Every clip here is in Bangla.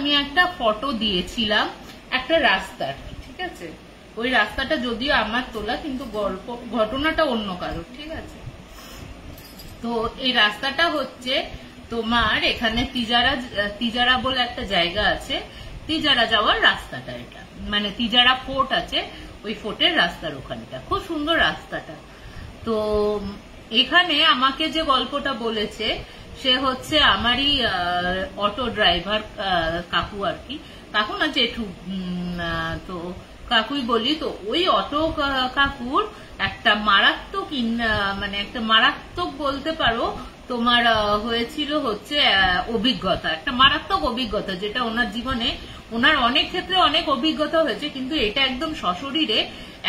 আমি একটা ফটো দিয়েছিলাম একটা রাস্তার, ঠিক আছে? ওই রাস্তাটা যদিও আমার তোলা, কিন্তু ঘটনাটা অন্য কারোর, ঠিক আছে? তো এই রাস্তাটা হচ্ছে তোমার এখানে তিজারা বলে একটা জায়গা আছে, তিজারা যাওয়ার রাস্তাটা এটা, মানে তিজারা ফোর্ট আছে, ওই ফোর্টের রাস্তার ওখানটা খুব সুন্দর রাস্তাটা। তো এখানে আমাকে যে গল্পটা বলেছে সে হচ্ছে আমারই অটো ড্রাইভার কাকু আর কি, কাকু না জেঠু, তো কাকুই বলি। তো ওই অটো কাকুর একটা মারাত্মক মানে একটা মারাত্মক বলতে পারো তোমার হয়েছিল হচ্ছে অভিজ্ঞতা, একটা মারাত্মক অভিজ্ঞতা, যেটা ওনার জীবনে, ওনার অনেক ক্ষেত্রে অনেক অভিজ্ঞতা হয়েছে, কিন্তু এটা একদম সশরীরে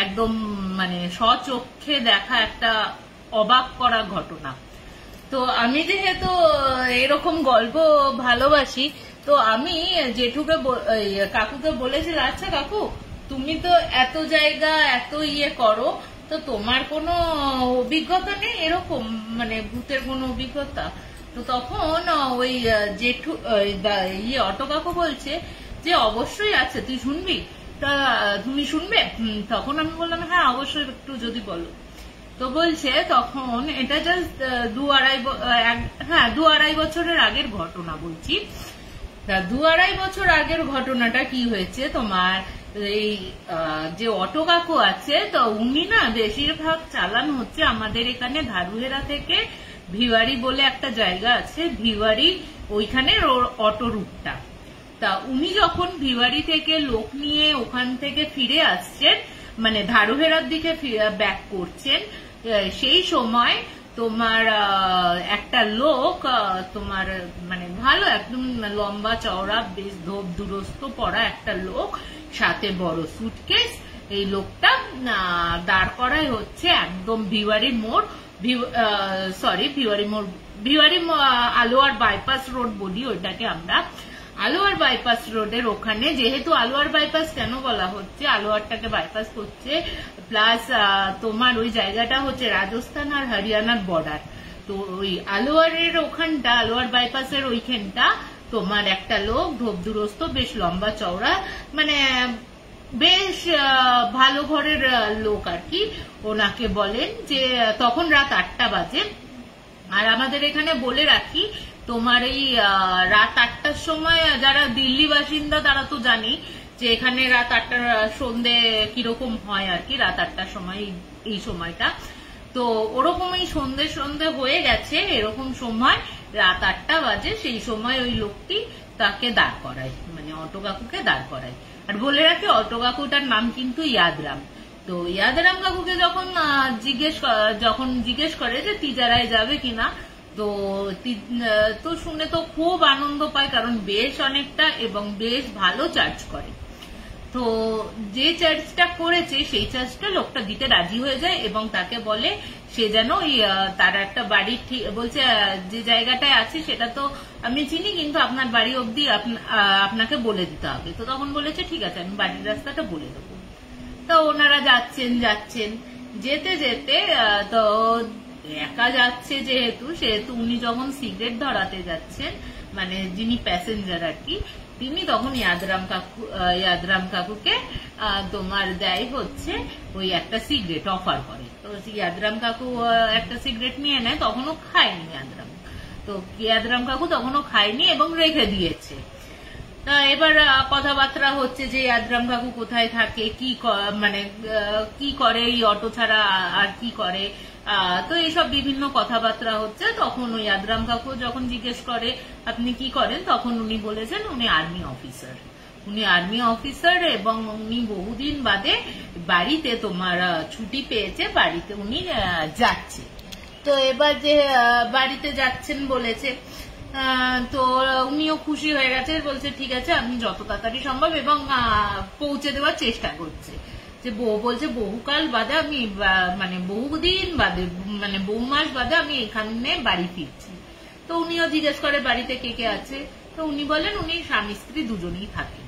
একদম মানে স্বচক্ষে দেখা একটা অবাক করা ঘটনা। তো আমি যেহেতু এরকম গল্প ভালোবাসি, তো আমি জেঠুকে কাকুকে বলেছিলাম, আচ্ছা কাকু তুমি তো এত জায়গা এত করো, তো তোমার কোনো অভিজ্ঞতা নেই এরকম, মানে ভূতের কোনো অভিজ্ঞতা? তো তখন ওই জেঠু অটো কাকু বলছে যে অবশ্যই আছে, তুই শুনবি? তা তুমি শুনবে? তখন আমি বললাম হ্যাঁ অবশ্যই, একটু যদি বলো। তো বলছে তখন এটা জাস্ট 2-2.5 বছরের আগের ঘটনা বলছি। 2-2.5 বছর আগের ঘটনাটা কি হয়েছে তোমার, এই যে অটো কাকু আছে, তো উনি না বেশিরভাগ চালান হচ্ছে আমাদের এখানে ধারুহেরা থেকে ভিওয়ারি বলে একটা জায়গা আছে, ভিওয়ারি ওইখানে অটো রুটটা। তা উনি যখন ভিওয়ারি থেকে লোক নিয়ে ওখান থেকে ফিরে আসছেন, মানে ধারুহেরার দিকে ব্যাক করছেন, সেই সময় তোমার একটা লোক তোমার মানে ভালো একদম লম্বা চওড়া বেশ ধোপ দুরস্ত পড়া একটা লোক, সাথে বড় সুটকেস, এই লোকটা দাঁড় করায় হচ্ছে একদম ভিওয়ারি মোড়, ভিওয়ারি আলোয়ার বাইপাস রোড বলি ওইটাকে আমরা, আলোয়ার বাইপাস রোডের ওখানে। যেহেতু আলোয়ার বাইপাস কেন বলা হচ্ছে, আলোয়ারটাকে বাইপাস করছে, প্লাস তোমার ওই জায়গাটা হচ্ছে রাজস্থান আর হরিয়ানার বর্ডার। তো ওই আলোয়ারের ওখানটা, আলোয়ার বাইপাসের ওইখানটা তোমার একটা লোক ধোপদুরস্ত বেশ লম্বা চওড়া, মানে বেশ ভালো ঘরের লোক আর কি, ওনাকে বলেন যে তখন রাত 8টা বাজে। আর আমাদের এখানে বলে রাখি তোমার এই রাত 8টার সময় যারা দিল্লি বাসিন্দা তারা তো জানি যে এখানে রাত 8টার সন্ধে কিরকম হয় আর কি, রাত 8টার সময় এই সময়টা। তো ওরকমই সন্ধে হয়ে গেছে, এরকম সময় রাত 8টা বাজে, সেই সময় ওই লোকটি তাকে দাঁড় করায়, মানে অটো কাকুকে দাঁড় করায়। আর বলে রাখি অটো কাকুটার নাম কিন্তু ইয়াদরাম। তো ইয়াদরাম কাকুকে যখন জিজ্ঞেস করে যে তিজারায় যাবে কিনা, তো শুনে তো খুব আনন্দ পায়, কারণ বেশ অনেকটা এবং বেশ ভালো চার্জ করে। তো যে চার্জটা করেছে সেই চার্জটা লোকটা দিতে রাজি হয়ে যায় এবং তাকে বলে সে যেন তার একটা বাড়ি, বলছে যে জায়গাটায় আছে সেটা তো আমি চিনি, কিন্তু আপনার বাড়ি অব্দি আপনাকে বলে দিতে হবে। তো তখন বলেছে ঠিক আছে আমি বাড়ির রাস্তাটা বলে দেবো। তো ওনারা যাচ্ছেন যেতে যেতে, তো একা যাচ্ছে সেহেতু উনি যখন সিগারেট ধরাতে যাচ্ছেন, মানে যিনি প্যাসেঞ্জার আর কি, তিনি তখন ইয়াদরাম কাকুকে তোমার দেয় হচ্ছে ওই একটা সিগারেট অফার করে। তো ইয়াদরাম কাকু একটা সিগারেট নিয়ে নেয়, তখনও খায়নি ইয়াদরাম কাকু তখনও খায়নি এবং রেখে দিয়েছে। এবার কথাবার্তা হচ্ছে যে ইয়াদরাম কাকু কোথায় থাকে, কি করে এই অটো ছাড়া আর কি করে, তো এইসব বিভিন্ন কথাবার্তা হচ্ছে। তখন ওই ইয়াদরাম কাকু যখন জিজ্ঞেস করে আপনি কি করেন, তখন উনি বলেছেন উনি আর্মি অফিসার এবং উনি বহুদিন বাদে বাড়িতে তোমার ছুটি পেয়েছে, বাড়িতে উনি যাচ্ছে। তো এবার যে বাড়িতে যাচ্ছেন বলেছে, তো উনিও খুশি হয়ে গেছে, বলছে ঠিক আছে আমি যত তাড়াতাড়ি সম্ভব, এবং পৌঁছে দেওয়ার চেষ্টা করছে। যে বলছে বহুকাল বাদে আমি, মানে বহুদিন বাদে, মানে বহু মাস বাদে আমি এখানে বাড়ি ফিরছি। তো উনিও জিজ্ঞেস করে বাড়িতে কে কে আছে, তো উনি বলেন উনি স্বামী স্ত্রী দুজনেই থাকেন।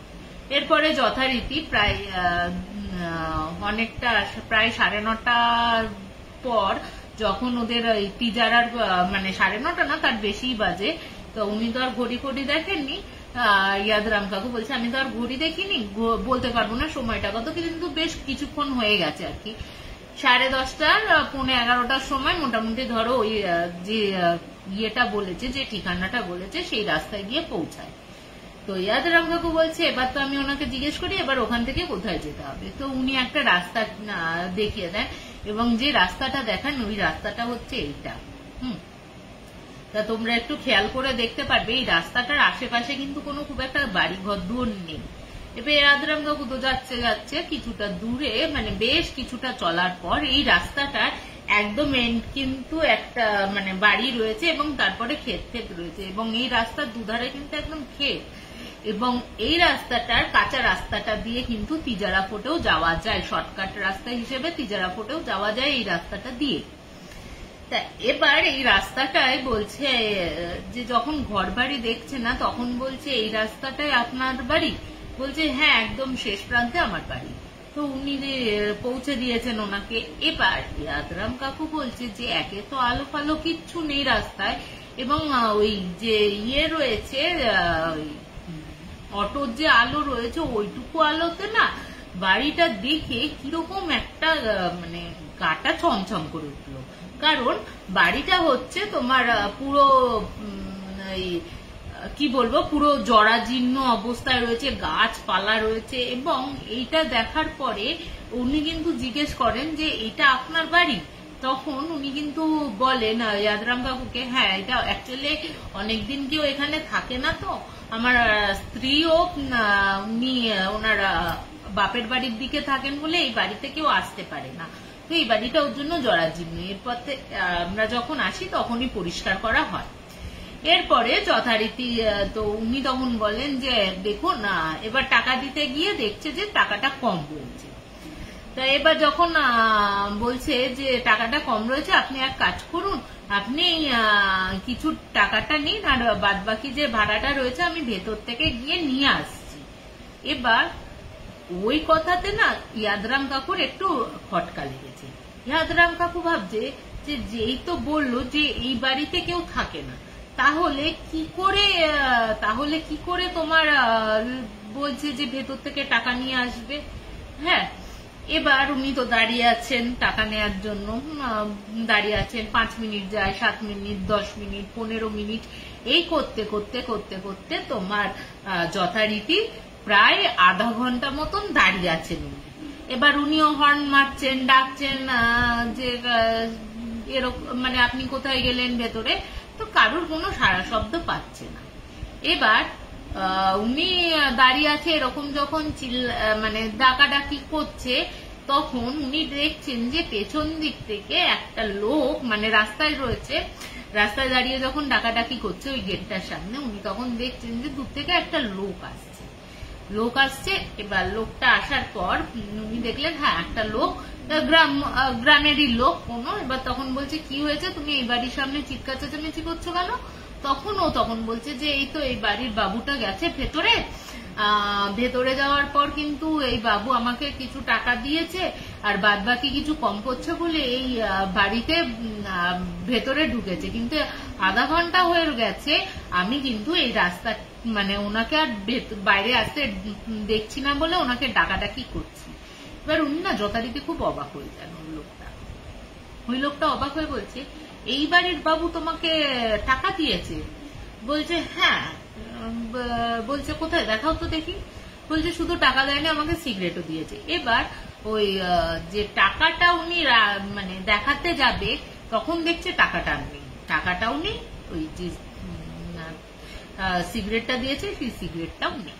এরপরে যথারীতি প্রায় 9:30 পর যখন ওদের তিজারার, মানে 9:30 না তার বেশি বাজে, তো উনি তো আর ঘড়ি দেখেননি, ইয়াদরাম কাকু বলছে আমি তো আর ঘড়ি দেখিনি, বলতে পারবো না সময়টা কত, কিন্তু বেশ কিছুক্ষণ হয়ে গেছে আর কি। 10:30 11:15 সময় মোটামুটি ধরো ওই যে ইয়েটা বলেছে, যে ঠিকানাটা বলেছে সেই রাস্তায় গিয়ে পৌঁছায়। তো ইয়াদরাম কাকু বলছে এবার তো আমি ওনাকে জিজ্ঞেস করি এবার ওখান থেকে কোথায় যেতে হবে। তো উনি একটা রাস্তা দেখিয়ে দেন, এবং যে রাস্তাটা দেখান ওই রাস্তাটা হচ্ছে এইটা। তা তোমরা একটু খেয়াল করে দেখতে পারবে এই রাস্তাটার আশেপাশে কিন্তু কোনো খুব একটা বাড়ি ঘর দুয়ার নেই। এবার ইয়াদরাম কাকু তো যাচ্ছে যাচ্ছে কিছুটা দূরে, মানে বেশ কিছুটা চলার পর এই রাস্তাটার একদম এন্ড কিন্তু একটা মানে বাড়ি রয়েছে, এবং তারপরে ক্ষেত ক্ষেত রয়েছে, এবং এই রাস্তার দুধারে কিন্তু একদম ক্ষেত, এবং এই রাস্তাটার কাঁচা রাস্তাটা দিয়ে কিন্তু তিজারা ফোর্টেও যাওয়া যায়, শর্টকাট রাস্তা হিসেবে তিজারা ফোর্টেও যাওয়া যায় এই রাস্তাটা দিয়ে। তা এবার এই রাস্তাটায় বলছে যে যখন ঘর বাড়ি দেখছে না তখন বলছে এই রাস্তাটাই আপনার বাড়ি? বলছে হ্যাঁ একদম শেষ প্রান্তে আমার বাড়ি। তো উনি পৌঁছে দিয়েছেন ওনাকে। এবার ইয়াদরাম কাকু বলছে যে একে তো আলো ফালো কিচ্ছু নেই রাস্তায়, এবং ওই যে ইয়ে রয়েছে অটোর যে আলো রয়েছে ওইটুকু আলোতে না বাড়িটা দেখে কিরকম একটা মানে গাটা ছমছম করে উঠলো। কারণ বাড়িটা হচ্ছে তোমার পুরো কি বলবো পুরো জরাজীর্ণ অবস্থায় রয়েছে, গাছপালা রয়েছে, এবং এইটা দেখার পরে উনি কিন্তু জিজ্ঞেস করেন যে এটা আপনার বাড়ি? তখন উনি কিন্তু বলেন ইয়াদরাম কাকুকে হ্যাঁ এটা অ্যাকচুয়ালি অনেকদিন কেউ এখানে থাকে না, তো আমার স্ত্রীও উনি ওনার বাপের বাড়ির দিকে থাকেন বলে এই বাড়িতে কেউ আসতে পারে না, তো এই বাড়িটা ওর জন্য জরাজীর্ণ, এরপর আমরা যখন আসি তখনই পরিষ্কার করা হয়। এরপরে যথারীতি তো উনি তখন বলেন যে দেখুন এবার টাকা দিতে গিয়ে দেখছে যে টাকাটা কম রয়েছে। তা এবার যখন বলছে যে টাকাটা কম রয়েছে আপনি এক কাজ করুন, আপনি কিছু টাকাটা নিন আর বাদ বাকি যে ভাড়াটা রয়েছে আমি ভেতর থেকে গিয়ে নিয়ে আসছি। এবার ওই কথাতে না ইয়াদরাম কাকুর একটু খটকা লেগেছে। ইয়াদরাম কাকু ভাবছে যে যেই তো বললো যে এই বাড়িতে কেউ থাকে না, তাহলে কি করে তোমার বলছে যে ভেতর থেকে টাকা নিয়ে আসবে। হ্যাঁ, এবার উনি তো দাঁড়িয়ে আছেন টাকা নেয়ার জন্য, দাঁড়িয়ে আছেন 5 মিনিট যায়, 7 মিনিট, 10 মিনিট, 15 মিনিট, এই করতে করতে করতে করতে তোমার যথারীতি প্রায় আধা ঘন্টা মতন দাঁড়িয়ে আছেন উনি। এবার উনিও হর্ন মারছেন, ডাকছেন যে এরকম মানে আপনি কোথায় গেলেন ভেতরে, তো কারোর কোনো সাড়া শব্দ পাচ্ছে না। এবার উনি দাঁড়িয়ে আছে এরকম যখন মানে ডাকাডাকি করছে, তখন উনি দেখছেন যে পেছন দিক থেকে একটা লোক মানে রাস্তায় রয়েছে, রাস্তায় দাঁড়িয়ে যখন ডাকাডাকি করছে ওই গেটটার সামনে, উনি তখন দেখছেন যে দূর থেকে একটা লোক আসছে। এবার লোকটা আসার পর উনি দেখলেন হ্যাঁ একটা লোক, গ্রামেরই লোক কোনো। এবার তখন বলছে কি হয়েছে, তুমি এই বাড়ির সামনে চিৎকার চেঁচামেচি করছো কেন? তখন বলছে যে এই তো এই বাড়ির বাবুটা গেছে ভেতরে যাওয়ার পর কিন্তু এই বাবু আমাকে কিছু টাকা দিয়েছে আর বাদ বাকি কিছু কম করছে বলে এই বাড়িতে ভেতরে ঢুকেছে, কিন্তু আধা ঘন্টা হয়ে গেছে আমি কিন্তু এই রাস্তা মানে ওনাকে আর বাইরে আসতে দেখছি না বলে ওনাকে ডাকাডাকি করছি। এবার উনি না যথারীতি খুব অবাক হয়ে যান। ওই লোকটা অবাক হয়ে বলছে এই বাড়ির বাবু তোমাকে টাকা দিয়েছে? বলছে হ্যাঁ। বলছে কোথায় দেখাও তো দেখি। বলছে শুধু টাকা দেয়নি, আমাকে সিগারেটও দিয়েছে। এবার ওই যে টাকাটা উনি মানে দেখাতে যাবে তখন দেখছে টাকাটাও নেই, ওই যে সিগারেটটা দিয়েছে সেই সিগারেটটাও নেই।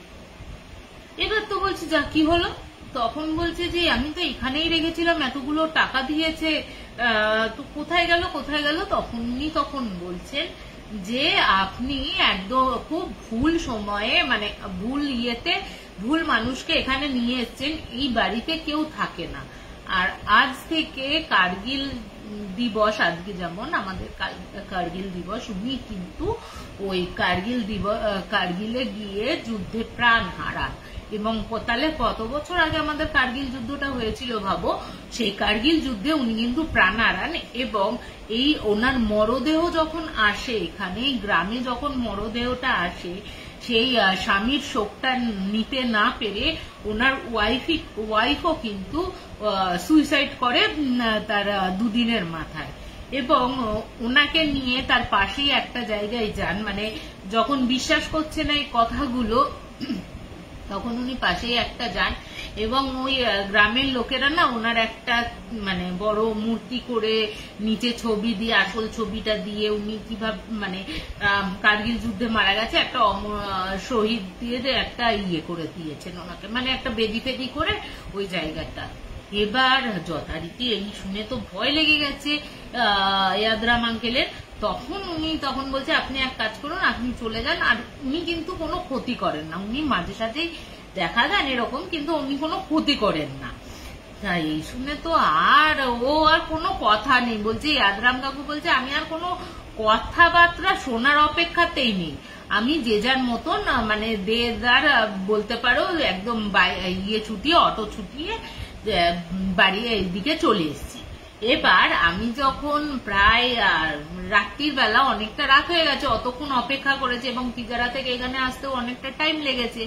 এবার তো বলছে যা কি হলো? তখন বলছে যে আমি তো এখানেই রেখেছিলাম, এতগুলো টাকা দিয়েছে, তো কোথায় গেল? তখন বলছেন যে আপনি একদম খুব ভুল সময়ে মানে ভুল মানুষকে এখানে নিয়ে এসছেন, এই বাড়িতে কেউ থাকে না। আর আজ থেকে কার্গিল দিবস, আজকে যেমন আমাদের কার্গিল দিবস, উনি কিন্তু ওই কার্গিলে গিয়ে যুদ্ধে প্রাণ হারান। এবং তাহলে কত বছর আগে আমাদের কার্গিল যুদ্ধটা হয়েছিল ভাবো, সেই কার্গিল যুদ্ধে উনি কিন্তু প্রাণ হারান। এবং এই ওনার মরদেহ যখন আসে এখানে গ্রামে, যখন মরদেহটা আসে সেই স্বামীর শোকটা নিতে না পেরে ওনার ওয়াইফও কিন্তু সুইসাইড করে তার দুদিনের মাথায়, এবং ওনাকে নিয়ে তার পাশেই একটা জায়গায় যান, মানে যখন বিশ্বাস করছে না এই কথাগুলো তখন উনি পাশেই একটা যান, এবং ওই গ্রামের লোকেরা না ওনার একটা মানে বড় মূর্তি করে নিচে ছবি দিয়ে, আসল ছবিটা দিয়ে উনি কিভাবে মানে কার্গিল যুদ্ধে মারা গেছে একটা শহীদ দিয়ে একটা ইয়ে করে দিয়েছেন ওনাকে, মানে একটা বেদি ফেদি করে ওই জায়গাটা। এবার যথারীতি এই শুনে তো ভয় লেগে গেছে ইয়াদরাম আঙ্কেলের। তখন বলছে আপনি এক কাজ করুন, আপনি চলে যান, আর উনি কিন্তু কোনো ক্ষতি করেন না, উনি মাঝে সাথেই দেখা যান এরকম, কিন্তু উনি কোনো ক্ষতি করেন না। তাই এই শুনে তো আর কোনো কথা নেই, বলছে ইয়াদরাম কাকু বলছে আমি আর কোনো কথাবার্তা শোনার অপেক্ষাতেই নেই, আমি যে যার মতন মানে দেদার বলতে পারো একদম ছুটিয়ে অটো ছুটিয়ে বাড়ি এইদিকে চলে এসেছি। এবার আমি যখন প্রায় রাত্রির বেলা, অনেকটা রাত হয়ে গেছে, অতক্ষণ অপেক্ষা করেছে এবং পিজারা থেকে এখানে আসতেও অনেকটা টাইম লেগেছে।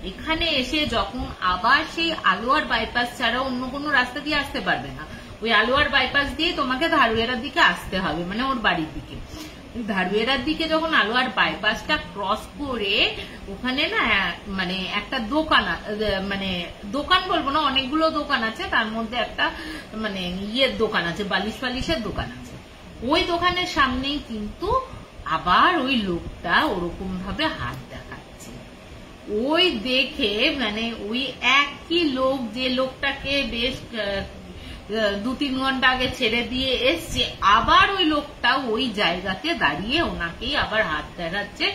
এখানে এসে যখন আবার সেই আলোয়ার বাইপাস ছাড়া অন্য কোনো রাস্তা দিয়ে আসতে পারবে না, ওই আলোয়ার বাইপাস দিয়ে তোমাকে ধারুয়েরার দিকে আসতে হবে, মানে ওর বাড়ির দিকে। ধারুয়েরার দিকে যখন আলোয়ার বাইপাসটা ক্রস করে ওখানে না মানে একটা দোকান, মানে দোকান বলবো না, অনেকগুলো দোকান আছে, তার মধ্যে একটা মানে দোকান আছে, বালিশের দোকান আছে। ওই দোকানের সামনেই কিন্তু আবার ওই লোকটা ওরকম ভাবে হাত দেখাচ্ছে। ওই দেখে মানে ওই একই লোক, যে লোকটাকে বেশ 2-3 ঘন্টা আগে ছেড়ে দিয়ে এসছে, আবার ওই লোকটা ওই জায়গাতে দাঁড়িয়ে ওনাকেই আবার হাত দেখাচ্ছে।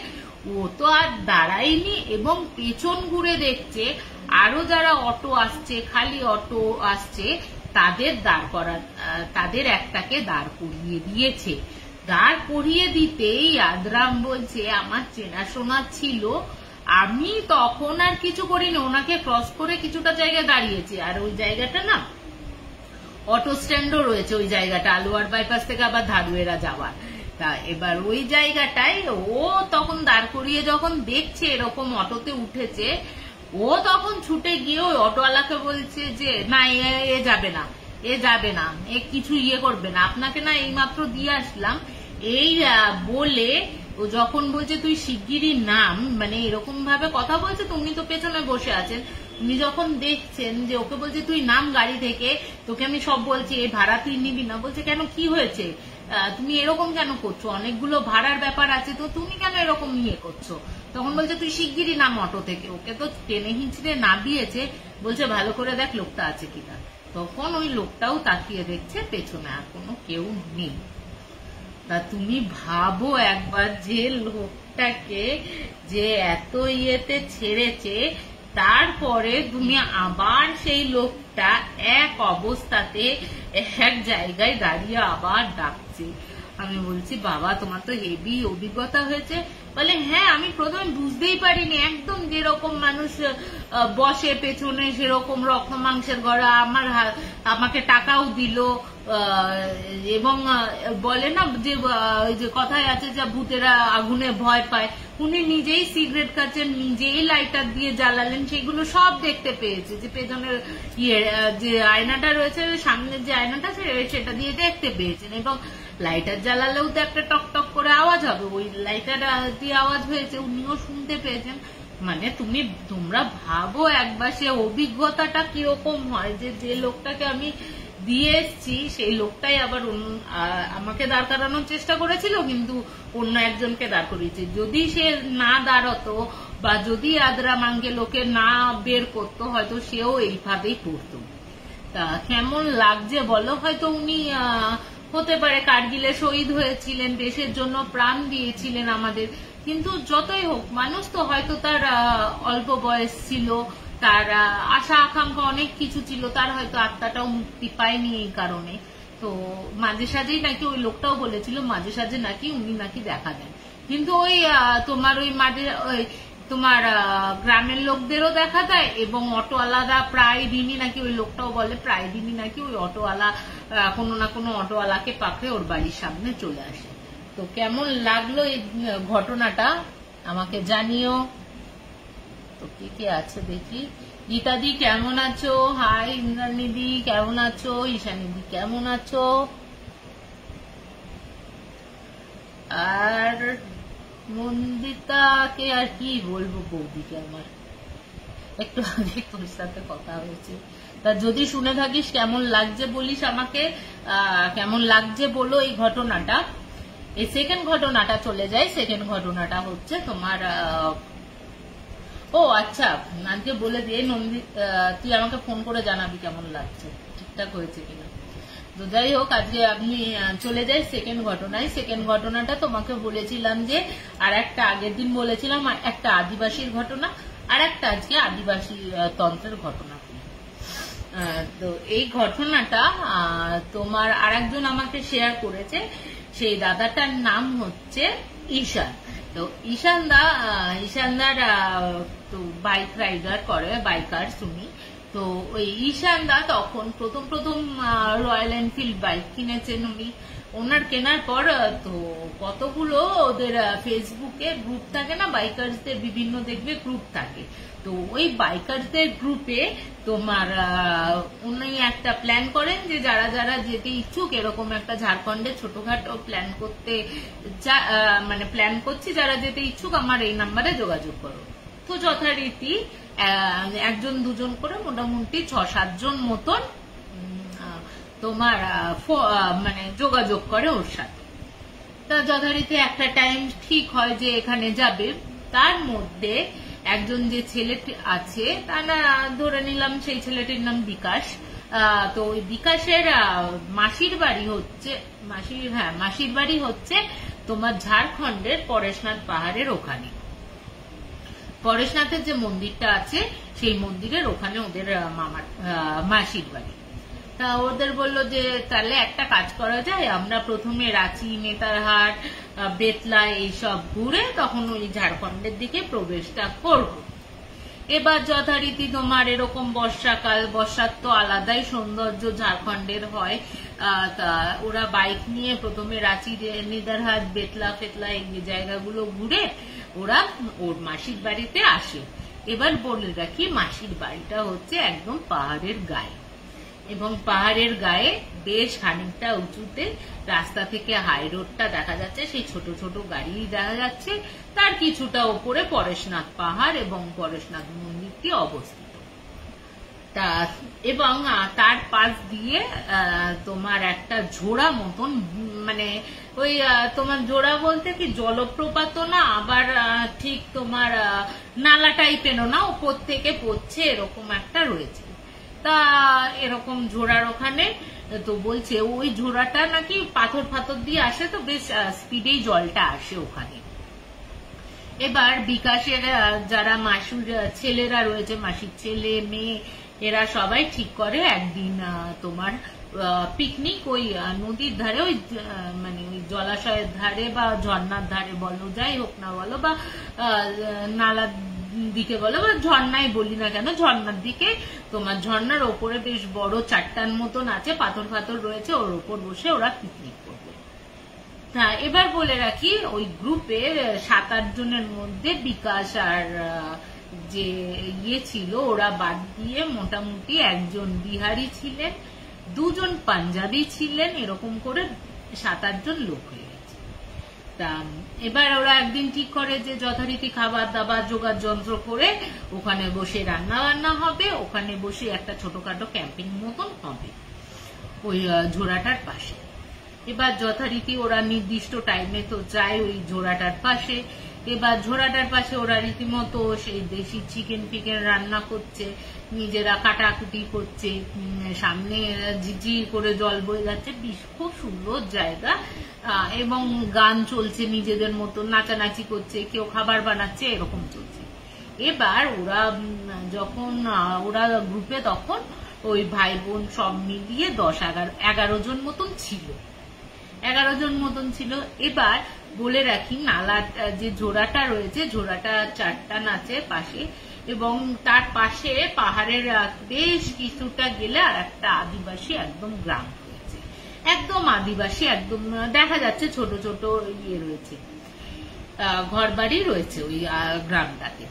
ও তো আর দাঁড়ায়নি এবং পেছন ঘুরে দেখছে আরো যারা অটো আসছে, খালি অটো আসছে, তাদের একটাকে দাঁড় করিয়ে দিয়েছে। দাঁড় করিয়ে দিতেই ইয়াদরাম বলছে আমার চেনাশোনা ছিল, আমি তখন আর কিছু করিনি, ওনাকে ক্রস করে কিছুটা জায়গায় দাঁড়িয়েছি, আর ওই জায়গাটা না অটো স্ট্যান্ডও রয়েছে, ওই জায়গাটা আলোয়ার বাইপাস থেকে আবার ধারুয়েরা যাওয়ার। তা এবার ওই জায়গাটায় ও তখন দাঁড় করিয়ে যখন দেখছে এরকম অটোতে উঠেছে, ও তখন ছুটে গিয়ে ওই অটোওয়ালাকে বলছে যে না এ যাবে না, এ কিছু করবে না, আপনাকে না এইমাত্র দিয়ে আসলাম। এই বলে ও যখন বলছে তুই শিগগিরই নাম, মানে এরকম ভাবে কথা বলছে, তুমি তো পেছনে বসে আছেন, উনি যখন দেখছেন যে ওকে বলছে তুই নাম গাড়ি থেকে, তোকে আমি সব বলছি, এই ভাড়া তুই নিবি না। বলছে কেন, কি হয়েছে, তুমি এরকম কেন করছো, অনেকগুলো ভাড়ার ব্যাপার আছে, তো তুমি কেন এরকম করছো। তখন বলছে তুই শিগগিরই নাম অটো থেকে। ওকে তো টেনে হিঁচড়ে না দিয়েছে, বলছে ভালো করে দেখ লোকটা আছে কিনা। তখন ওই লোকটাও তাকিয়ে দেখছে, পেছনে আর কোনো কেউ নেই। তা তুমি ভাবো একবার, যে লোকটাকে যে এত ছেড়েছে, তারপরে তুমি আবার সেই লোকটা এক অবস্থাতে এক জায়গায় দাঁড়িয়ে আবার ডাকছে। আমি বলছি বাবা তোমার তো হেভি অভিজ্ঞতা হয়েছে। বলে হ্যাঁ, আমি প্রথমে বুঝতেই পারিনি, একদম যেরকম মানুষ বসে পেছনে সেরকম রক্ত মাংসের গড়া, আমাকে টাকাও দিল, এবং বলে না যে কথায় আছে যে ভূতেরা আগুনে ভয় পায়, উনি নিজেই সিগারেট খাচ্ছেন, নিজেই লাইটার দিয়ে জ্বালালেন, সেগুলো সব দেখতে পেয়েছে, যে পেছনের যে আয়নাটা রয়েছে, সামনের যে আয়নাটা সেটা দিয়ে দেখতে পেয়েছেন, এবং লাইটার জ্বালালেও তো একটা টক টক করে আওয়াজ হবে, ওই লাইটার দিয়ে আওয়াজ হয়েছে, উনিও শুনতে পেয়েছেন। মানে তোমরা ভাবো একবার সে অভিজ্ঞতাটা কিরকম হয়, যে লোকটাকে আমি দিয়ে এসছি সেই লোকটাই আবার আমাকে দাঁড় করানোর চেষ্টা করেছিল, কিন্তু অন্য একজনকে দাঁড় করিয়েছে। যদি সে না দাঁড়াতো বা যদি ইয়াদরাম আঙ্কেল ওকে না বের করতো, হয়তো সেও এইভাবেই করতো। তা কেমন লাগছে বলো। হয়তো উনি হতে পারে কার্গিলে শহীদ হয়েছিলেন, দেশের জন্য প্রাণ দিয়েছিলেন আমাদের, কিন্তু যতই হোক মানুষ তো, হয়তো তার অল্প বয়স ছিল, তার আশা আকাঙ্ক্ষা অনেক কিছু ছিল, তার হয়তো আত্মাটাও মুক্তি পায়নি এই কারণে। তো মাঝে সাঝেই নাকি ওই লোকটাও বলেছিল মাঝে সাঝে নাকি উনি নাকি দেখা দেন, কিন্তু ওই তোমার ওই মাঝে তোমার গ্রামের লোকদেরও দেখা দেয়, এবং অটোওয়ালারা প্রায় দিনই নাকি, ওই লোকটাও বলে প্রায় দিনই নাকি ওই অটোওয়ালা কোনো না কোনো অটোওয়ালাকে পাকড়ে ওর বাড়ির সামনে চলে আসে। তো কেমন লাগলো এই ঘটনাটা আমাকে জানিও। তো কে আছে দেখি। গীতাদি কেমন আছো? হাই ইন্দ্রাণীদি কেমন আছো? ঈশানীদি কেমন আছো? আর নন্দিতাকে আর কি বলবো, বৌদিকে আমার একটু আগে তোর সাথে কথা হয়েছে। তা যদি শুনে থাকিস কেমন লাগছে বলিস আমাকে, কেমন লাগছে বলো এই ঘটনাটা। এই সেকেন্ড ঘটনাটা চলে যায়। সেকেন্ড ঘটনাটা হচ্ছে তোমার, ও আচ্ছা আজকে বলে দিয়ে নন্দি, তুই আমাকে ফোন করে জানাবি কেমন লাগছে, ঠিকঠাক হয়েছে কিনা। তো যাই হোক, আজকে আপনি চলে যাই সেকেন্ড ঘটনায়। সেকেন্ড ঘটনাটা তোমাকে বলেছিলাম যে, আর একটা আগের দিন বলেছিলাম একটা আদিবাসীর ঘটনা, আর একটা আজকে আদিবাসী তন্ত্রের ঘটনা। তো এই ঘটনাটা তোমার আর একজন আমাকে শেয়ার করেছে। সেই দাদাটার নাম হচ্ছে ঈশান। তো ঈশানদার তো বাইক রাইডার করে, বাইকার শুনি। তো ওই ঈশানদা তখন প্রথম রয়্যাল এনফিল্ড বাইক কিনেছেন উনি। ওনার কেনার পর তো কতগুলো ওদের ফেসবুকে গ্রুপ থাকে না, বাইকার্সদের বিভিন্ন দেখবে গ্রুপ থাকে। তো ওই বাইকারদের গ্রুপে তোমার উনি একটা প্ল্যান করেন যে যারা যারা যেতে ইচ্ছুক, এরকম একটা ঝাড়খণ্ডে ছোটখাটো প্ল্যান করতে, মানে প্ল্যান করছি, যারা যেতে ইচ্ছুক আমার এই নাম্বারে যোগাযোগ করো। তো যথারীতি একজন দুজন করে মোটামুটি 6-7 জন মতন তোমার মানে যোগাযোগ করে ওর সাথে। তা যথারীতি একটা টাইম ঠিক হয় যে এখানে যাবে। তার মধ্যে একজন যে ছেলেটি আছে, তার ধরে নিলাম সেই ছেলেটির নাম বিকাশ। তো ওই বিকাশের মাসির বাড়ি হচ্ছে তোমার ঝাড়খণ্ডের পরেশনাথ পাহাড়ের ওখানে। পরেশনাথের যে মন্দিরটা আছে সেই মন্দিরের ওখানে ওদের মাসির বাড়ি। তা ওদের বললো যে তাহলে একটা কাজ করা যায়, আমরা প্রথমে রাঁচি, নেতারহাট, বেতলা এইসব ঘুরে তখন ওই ঝাড়খণ্ডের দিকে প্রবেশটা করব। এবার যথারীতি তোমার এরকম বর্ষাকাল, বর্ষার তো আলাদাই সৌন্দর্য ঝাড়খণ্ডের হয়। তা ওরা বাইক নিয়ে প্রথমে রাঁচি, নেতারহাট, বেতলা ফেতলা এই জায়গাগুলো ঘুরে ওরা ওর মাসির বাড়িতে আসে। এবার বলে রাখি, মাসির বাড়িটা হচ্ছে একদম পাহাড়ের গায়ে, এবং পাহাড়ের গায়ে বেশ খানিকটা উঁচুতে। রাস্তা থেকে হাই রোডটা দেখা যাচ্ছে, সেই ছোট ছোট গাড়ি দেখা যাচ্ছে। তার কিছুটা ওপরে পরেশনাথ পাহাড় এবং পরেশনাথ মন্দিরটি অবস্থিত। তা এবং তার পাশ দিয়ে তোমার একটা ঝোড়া মতন, মানে ওই তোমার জোড়া বলতে কি জলপ্রপাত না, আবার ঠিক তোমার নালা টাইপেরও না, উপর থেকে পড়ছে এরকম একটা রয়েছে। তা এরকম ঝোড়ার ওখানে তো বলছে ওই ঝোড়াটা নাকি পাথর দিয়ে আসে, তো বেশ স্পিডেই জলটা আসে ওখানে। এবার বিকাশের যারা মাসির ছেলেরা রয়েছে, মাসির ছেলে মেয়ে, এরা সবাই ঠিক করে একদিন তোমার পিকনিক ওই নদীর ধারে, ওই মানে ওই জলাশয়ের ধারে বা ঝর্ণার ধারে বলো, যাই হোক না বলো, বা নালার দিকে বলো, বা ঝর্ণায় বলি না কেন, ঝর্ণার দিকে। তোমার ঝর্ণার ওপরে বেশ বড় চাট্টান মতন আছে, পাথর রয়েছে, ওর ওপর বসে ওরা পিকনিক করবে। হ্যাঁ, এবার বলে রাখি ওই গ্রুপে 7-8 জনের মধ্যে বিকাশ আর যে ছিল ওরা বাদ দিয়ে মোটামুটি একজন বিহারি ছিলেন, 2 জন পাঞ্জাবি ছিলেন, এরকম করে 7-8 জন লোক হয়ে গেছে। তা এবার ওরা একদিন ঠিক করে যে যথারীতি খাবার দাবার জোগাড় যন্ত্র করে ওখানে বসে রান্না বান্না হবে, ওখানে বসে একটা ছোটখাটো ক্যাম্পিং মতন হবে ওই ঝোড়াটার পাশে। এবার যথারীতি ওরা নির্দিষ্ট টাইমে তো যায় ওই ঝোড়াটার পাশে। এবার ঝোড়াটার পাশে ওরা রীতিমতো সেই দেশি চিকেন ফিকেন রান্না করছে, নিজেরা কাটাকুটি করছে, সামনে ঝিঝির করে জল বয়ে যাচ্ছে, খুব সুন্দর জায়গা, এবং গান চলছে, নিজেদের মতো নাচানাচি করছে, কেউ খাবার বানাচ্ছে, এরকম চলছে। এবার ওরা যখন ওরা গ্রুপে তখন ওই ভাই বোন সব মিলিয়ে 10-11 জন মতন ছিল, 11 জন মতন ছিল। এবার বলে রাখি, নালা যে ঝোড়াটা রয়েছে, ঝোড়াটা চাট্টান আছে পাশে, এবং তার পাশে পাহাড়ের বেশ কিছুটা গেলে আর একটা আদিবাসী একদম গ্রাম রয়েছে, একদম আদিবাসী, একদম দেখা যাচ্ছে ছোট ছোট ইয়ে রয়েছে, ঘর বাড়ি রয়েছে ওই গ্রামটাতে।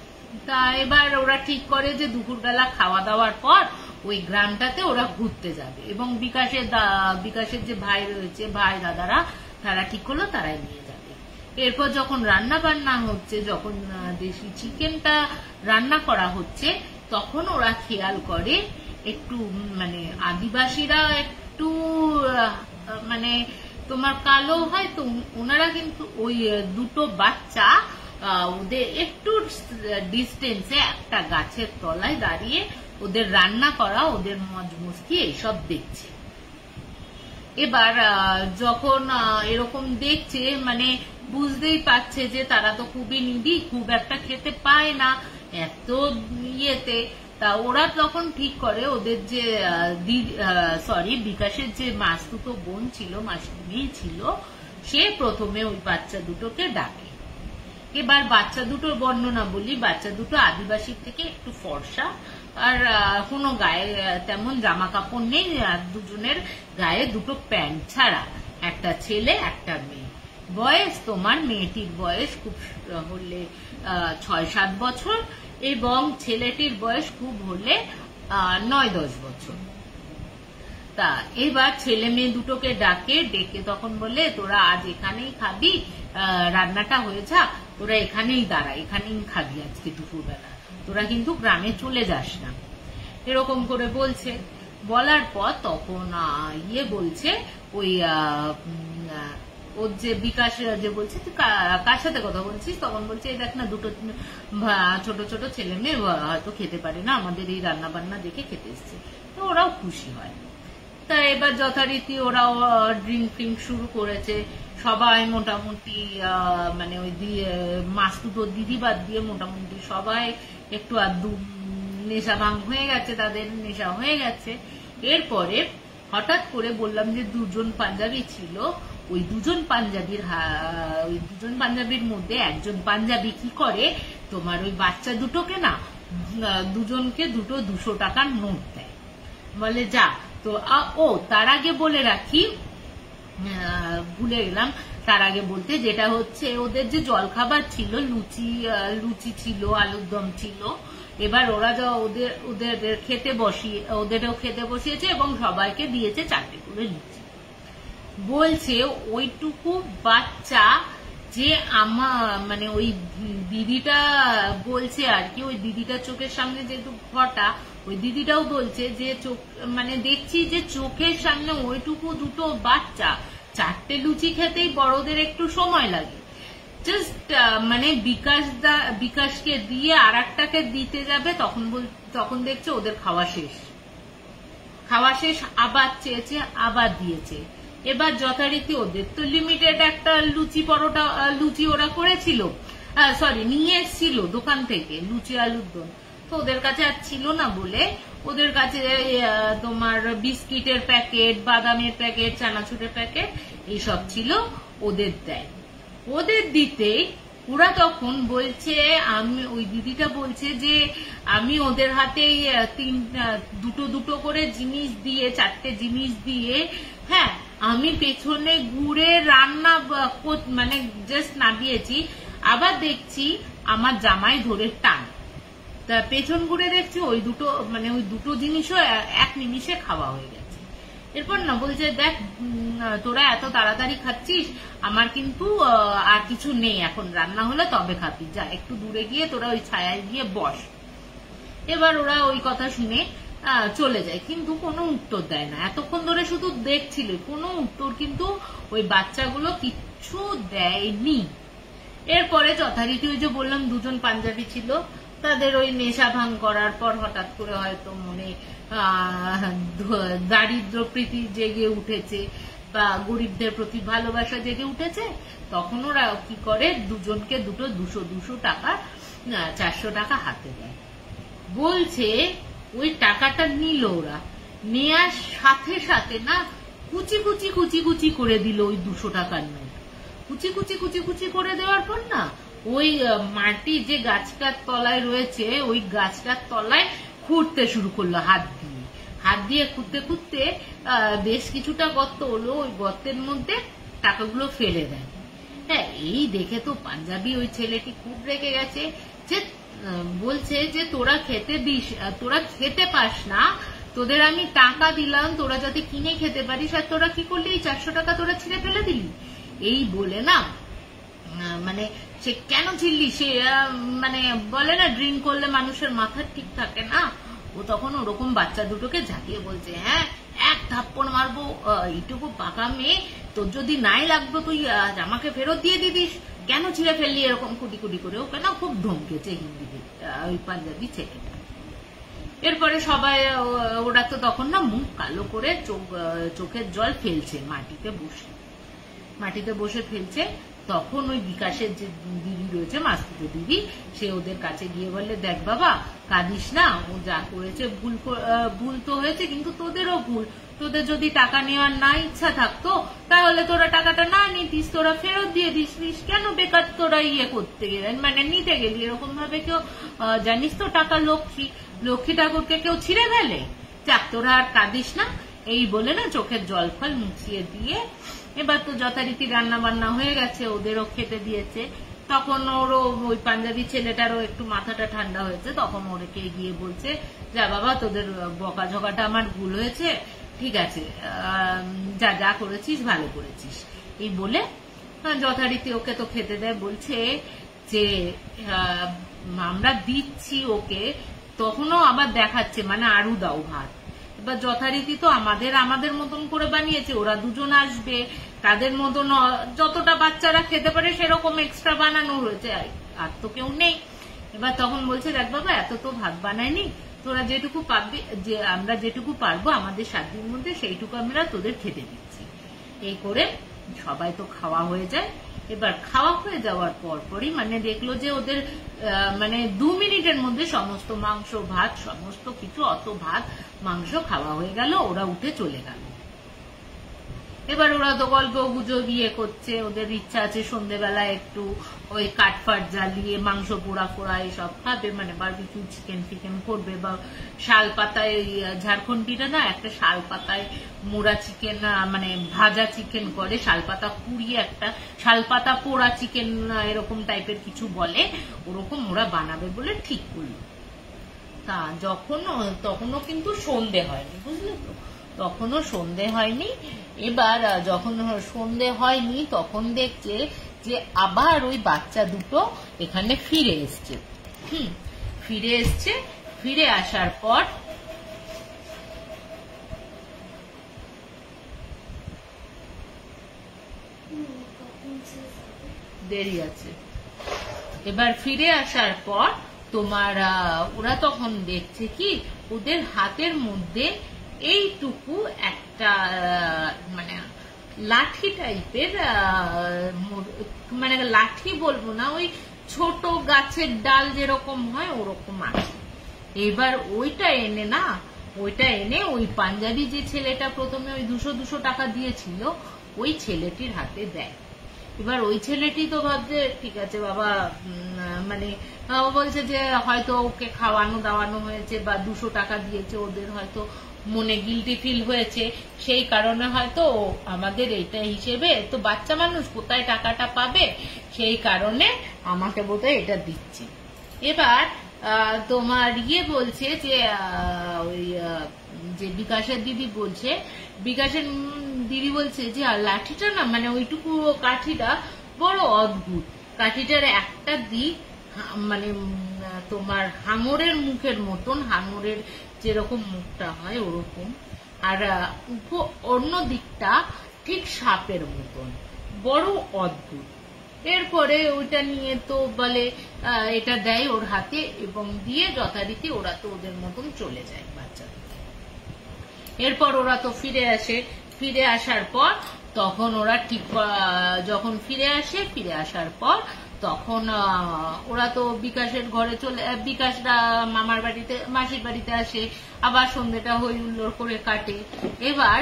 তা এবার ওরা ঠিক করে যে দুপুরবেলা খাওয়া দাওয়ার পর ওই গ্রামটাতে ওরা ঘুরতে যাবে, এবং বিকাশের যে ভাই রয়েছে, ভাই দাদারা, তারা ঠিক করলো তারাই নিয়ে যাবে। এরপর যখন রান্না বান্না হচ্ছে, যখন দেশি চিকেনটা রান্না করা হচ্ছে, তখন ওরা খেয়াল করে একটু মানে আদিবাসীরা একটু মানে তোমার কালো হয় তো, ওনারা কিন্তু ওই দুটো বাচ্চা ওদের একটু ডিস্টেন্সে একটা গাছের তলায় দাঁড়িয়ে ওদের রান্না করা, ওদের মজ মস্তি এইসব দেখছে। এবার যখন এরকম দেখছে, মানে বুঝতেই পারছে যে তারা তো খুবই নিডি, খুব একটা খেতে পায় না এত ইয়েতে। তা ওরা তখন ঠিক করে ওদের যে বিকাশের যে মাসতুতো বোন ছিল, মাসি ছিল, সে প্রথমে ওই বাচ্চা দুটোকে ডাকে। এবার বাচ্চা দুটোর বর্ণনা বলি। বাচ্চা দুটো আদিবাসীর থেকে একটু ফর্সা, আর কোনো গায়ে তেমন জামা কাপড় নেই, দুজনের গায়ে দুটো প্যান্ট ছাড়া, একটা ছেলে একটা মেয়ে। বয়স তোমার মেয়েটির বয়স খুব হলে 6-7 বছর, এবং ছেলেটির বয়স খুব হলে 9-10 বছর। তা এবার ছেলে মেয়ে দুটোকে ডেকে তখন বলে, তোরা আজ এখানেই খাবি, রান্নাটা হয়ে যাক, তোরা এখানেই দাঁড়া, এখানেই খাবি আজকে দুপুরবেলা, তোরা কিন্তু গ্রামে চলে যাস না, এরকম করে বলছে। বলার পর তখন বলছে ওই ওর যে বিকাশ যে বলছে, তুই কার সাথে কথা বলছিস? তখন বলছে, এই দেখ না, দুটো ছোট ছোট ছেলে মেয়ে হয়তো খেতে পারে না, আমাদের এই রান্না বান্না দেখে খেতে এসছে। তো ওরাও খুশি হয়। তা এবার যথারীতি ওরাও ড্রিঙ্ক ফ্রিঙ্ক শুরু করেছে। সবাই মোটামুটি মানে ওই মাসতুতো দিদি বাদ দিয়ে মোটামুটি সবাই একটু আধটু নেশা ভাঙ হয়ে গেছে, তাদের নেশা হয়ে গেছে। এরপরে হঠাৎ করে বললাম যে দুজন পাঞ্জাবি ছিল, ওই দুজন পাঞ্জাবির মধ্যে একজন পাঞ্জাবি কি করে, তোমার ওই বাচ্চা দুটোকে না, দুজনকে দুটো 200 টাকার নোট দেয়, বলে যা। তো তার আগে বলে রাখি, ভুলে গেলাম তার আগে বলতে, যেটা হচ্ছে ওদের যে জলখাবার ছিল, লুচি ছিল, আলুর দম ছিল। এবার ওরা যা ওদেরও খেতে বসিয়েছে এবং সবাইকে দিয়েছে 4টে করে লুচি। বলছে ওইটুকু বাচ্চা যে মানে ওই দিদিটা বলছে আর কি, ওই দিদিটার চোখের সামনে যেহেতু ঘটা, ওই দিদিটাও বলছে যে মানে দেখছি যে চোখের সামনে ওইটুকু দুটো বাচ্চা 4টে লুচি খেতেই বড়দের একটু সময় লাগে। জাস্ট মানে বিকাশকে দিয়ে আর একটাকে দিতে যাবে, তখন দেখছে ওদের খাওয়া শেষ, আবার চেয়েছে, আবার দিয়েছে। এবার যথারীতি ওদের তো লিমিটেড একটা লুচি ওরা করেছিল, নিয়ে এসেছিল দোকান থেকে লুচি আলুর দম, তো ওদের কাছে আর ছিল না বলে ওদের কাছে তোমার বিস্কিটের প্যাকেট, বাদামের প্যাকেট, চানাচুরের প্যাকেট এইসব ছিল, ওদের দেয়। ওদের দিতে ওরা তখন বলছে, ওই দিদিটা বলছে যে আমি ওদের হাতে দুটো করে জিনিস দিয়ে, 4টে জিনিস দিয়ে, হ্যাঁ, আমি পেছনে ঘুরে রান্না মানে জাস্ট নামিয়েছি, আবার দেখছি আমার জামাই ধরে টান, তা পেছন ঘুরে দেখছি ওই দুটো জিনিসও 1 নিমিষে খাওয়া হয়ে গেছে। এরপর না বলছে, দেখ তোরা এত তাড়াতাড়ি খাচ্ছিস, আমার কিন্তু আর কিছু নেই, এখন রান্না হলে তবে খাবি, যা একটু দূরে গিয়ে তোরা ওই ছায়ায় গিয়ে বস। এবার ওরা ওই কথা শুনে চলে যায়, কিন্তু কোনো উত্তর দেয় না। এতক্ষণ ধরে শুধু দেখছিল, কোনো উত্তর কিন্তু ওই বাচ্চাগুলো কিচ্ছু দেয়নি। এরপরে যথারীতি ওই যে বললাম দুজন পাঞ্জাবি ছিল, তাদের ওই নেশা ভাঙ করার পর হঠাৎ করে হয়তো মনে দারিদ্র প্রীতি জেগে উঠেছে বা গরিবদের প্রতি ভালোবাসা জেগে উঠেছে, তখন ওরা কি করে, দুজনকে 200 টাকা 400 টাকা হাতে দেয়। বলছে ওই টাকাটা নিল, ওরা নেয়ার সাথে সাথে না কুচি করে দিল ওই 200 টাকার নোট। কুচি করে দেওয়ার পর না, ওই মাটি যে গাছটার তলায় রয়েছে, ওই গাছটার তলায় খুঁড়তে শুরু করলো হাত দিয়ে খুঁড়তে বেশ কিছুটা গর্ত হলো, ওই গর্তের মধ্যে টাকাগুলো ফেলে দেয়। হ্যাঁ, এই দেখে তো পাঞ্জাবি ওই ছেলেটি খুব রেগে গেছে যে বলছে যে তোরা খেতে দিস, তোরা খেতে পাস না, তোদের আমি টাকা দিলাম তোরা যাতে কিনে খেতে পারিস, আর তোরা কি করলি, এই 400 টাকা তোরা ছিঁড়ে ফেলে দিলি। এই বলে না মানে সে কেন ছিড়লি, সে মানে বলে না ড্রিঙ্ক করলে মানুষের মাথা ঠিক থাকে না, ও তখন ওরকম বাচ্চা দুটোকে ঝাঁকিয়ে বলছে, হ্যাঁ এক থাপ্পড় মারবো, এইটুকু পাকা মেয়ে, তোর যদি নাই লাগতো তুই আমাকে ফেরত দিয়ে দিতিস, কেন ছিঁড়ে ফেললি, এরকম কুটি কুটি করে ওকে না খুব ধমকেছে হিন্দিতে ওই পাঞ্জাবি ছেলেটা। এরপরে সবাই ওরা তো তখন না মুখ কালো করে চোখের জল ফেলছে, মাটিতে বসে ফেলছে। তখন ওই বিকাশের যে দিদি রয়েছে, মাস্তুতো দিদি, সে ওদের কাছে গিয়ে বললে, দেখ বাবা কাঁদিস না, ও যা করেছে ভুল তো হয়েছে, কিন্তু তোদেরও ভুল, তোদের যদি টাকা নেওয়ার না ইচ্ছা থাকতো তাহলে তোরা টাকাটা না নিতিস, তোরা ফেরত দিয়ে দিস, কেন বেকার তোরা করতে গেলেন, মানে নিতে গেলি এরকম ভাবে। কেউ জানিস তো টাকা লক্ষ্মী ঠাকুরকে কেউ ছিঁড়ে ফেলে, যাক তোরা আর কাঁদিস না। এই বলে না চোখের জল ফল মুছিয়ে দিয়ে এবার তো যথারীতি রান্না বান্না হয়ে গেছে, ওদেরও খেতে দিয়েছে। তখন ওরও ওই পাঞ্জাবি ছেলেটারও একটু মাথাটা ঠান্ডা হয়েছে, তখন ওরকে গিয়ে বলছে, যা বাবা তোদের বকাঝকাটা আমার ভুল হয়েছে, ঠিক আছে, যা যা করেছিস ভালো করেছিস। এই বলে যথারীতি ওকে তো খেতে দেয়, বলছে যে আমরা দিচ্ছি ওকে, তখনও আবার দেখাচ্ছে মানে আরু দাও ভাত। এবার যথারীতি তো আমাদের মতন করে বানিয়েছে, ওরা দুজন আসবে, তাদের মতন যতটা বাচ্চারা খেতে পারে সেরকম এক্সট্রা বানানো হয়েছে, আর তো কেউ নেই। এবার তখন বলছে, দেখ বাবা এত তো ভাত বানায়নি, তোরা যেটুকু পাবি, যে আমরা যেটুকু পারবো আমাদের 7 দিনের মধ্যে সেইটুকু আমরা তোদের খেতে দিচ্ছি। এই করে সবাই তো খাওয়া হয়ে যায়। এবার খাওয়া হয়ে যাওয়ার পরপরই মানে দেখলো যে ওদের মানে 2 মিনিটের মধ্যে সমস্ত মাংস ভাত সমস্ত কিছু, অত ভাত মাংস খাওয়া হয়ে গেল, ওরা উঠে চলে গেল। এবার ওরা তো গল্প গুজব করছে, ওদের ইচ্ছা আছে সন্ধ্যেবেলা একটু ওই কাঠফাট জ্বালিয়ে মাংস পোড়া ফোড়া এসব খাবে, মানে বারবিকিউ চিকেন ফিকেন করবে, বা শাল পাতায়, ঝাড়খন্ডিরা না একটা শাল পাতায় মোড়া চিকেন মানে ভাজা চিকেন করে, শাল পাতা পুড়িয়ে একটা শাল পাতা পোড়া চিকেন এরকম টাইপের কিছু বলে, ওরকম ওরা বানাবে বলে ঠিক করলো। তা তখনও কিন্তু সন্ধে হয়নি, বুঝলে তো, তখনও সন্ধে হয়নি। এবার যখন সন্ধে হয়নি তখন দেখছে যে আবার ওই বাচ্চা দুটো এখানে ফিরে এসছে। ফিরে আসার পর দেরি আছে। এবার ফিরে আসার পর তোমার ওরা তখন দেখছে কি ওদের হাতের মধ্যে এইটুকু একটা মানে লাঠি টাইপের, মানে লাঠি বলবো না, ওই ছোট গাছের ডাল যেরকম হয় ওরকম আছে। এবার ওইটা এনে ওই পাঞ্জাবি যে ছেলেটা প্রথমে ওই 200 টাকা দিয়েছিল ওই ছেলেটির হাতে দেয়। এবার ওই ছেলেটি তো ভাবছে ঠিক আছে বাবা, মানে বলছে যে হয়তো ওকে খাওয়ানো দাওয়ানো হয়েছে বা 200 টাকা দিয়েছে, ওদের হয়তো মনে গিল্টি ফিল হয়েছে, সেই কারণে হয়তো আমাদের এইটা হিসেবে, তো বাচ্চা মানুষ কোথায় টাকাটা পাবে, সেই কারণে আমাকে বোধহয় এটা দিচ্ছে। এবার তোমার বলছে যে ওই যে বিকাশের দিদি বলছে, বিকাশের দিদি বলছে যে লাঠিটা না মানে ওইটুকু কাঠিটা বড় অদ্ভুত, কাঠিটার একটা দিক মানে তোমার হাঙরের মুখের মতন, হাঙরের যেরকম মুখটা হয় ওরকম, আর অন্য দিকটা ঠিক সাপের মতন, বড় অদ্ভুত। এরপরে ওইটা নিয়ে তো বলে এটা দেয় ওর হাতে, এবং দিয়ে যথারীতি ওরা তো ওদের মতন চলে যায় বাচ্চাদের। এরপর ওরা তো ফিরে আসার পর তখন ওরা ঠিক যখন ফিরে আসার পর তখন ওরা তো বিকাশের ঘরে বিকাশরা মামার বাড়িতে মাসির বাড়িতে আসে, আবার সন্ধ্যেটা হই হুল্লোড় করে কাটে। এবার